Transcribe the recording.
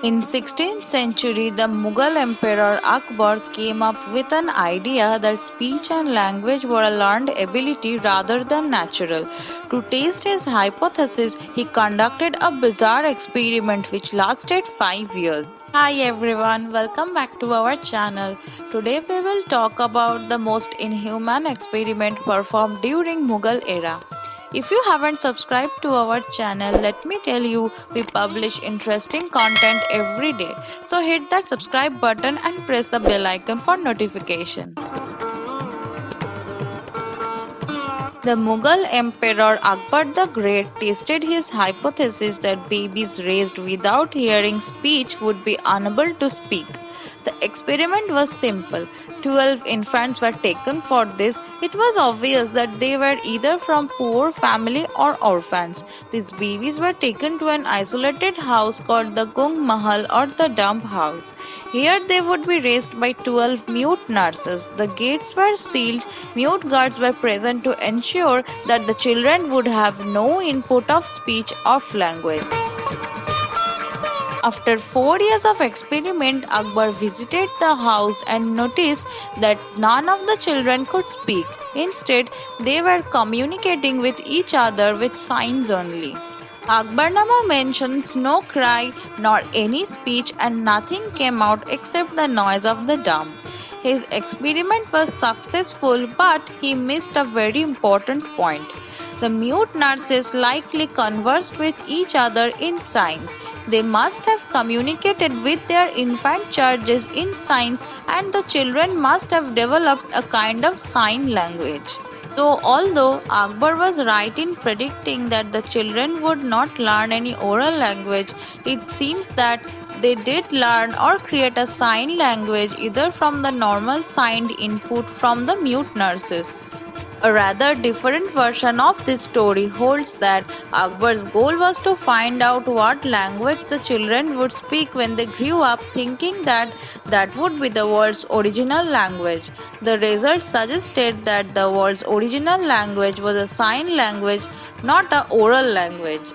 In 16th century, the Mughal Emperor Akbar came up with an idea that speech and language were a learned ability rather than natural. To test his hypothesis, he conducted a bizarre experiment which lasted 5 years. Hi everyone, welcome back to our channel. Today we will talk about the most inhuman experiment performed during Mughal era. If you haven't subscribed to our channel, let me tell you, we publish interesting content every day. So hit that subscribe button and press the bell icon for notification. The Mughal Emperor Akbar the Great tested his hypothesis that babies raised without hearing speech would be unable to speak. The experiment was simple. 12 infants were taken for this. It was obvious that they were either from poor family or orphans. These babies were taken to an isolated house called the Gung Mahal or the dump house. Here they would be raised by 12 mute nurses. The gates were sealed. Mute guards were present to ensure that the children would have no input of speech or language. After 4 years of experiment, Akbar visited the house and noticed that none of the children could speak. Instead, they were communicating with each other with signs only. Akbarnama mentions no cry nor any speech, and nothing came out except the noise of the dump. His experiment was successful, but he missed a very important point. The mute nurses likely conversed with each other in signs. They must have communicated with their infant charges in signs, and the children must have developed a kind of sign language. So, although Akbar was right in predicting that the children would not learn any oral language, it seems that they did learn or create a sign language either from the normal signed input from the mute nurses. A rather different version of this story holds that Akbar's goal was to find out what language the children would speak when they grew up, thinking that that would be the world's original language. The results suggested that the world's original language was a sign language, not a oral language.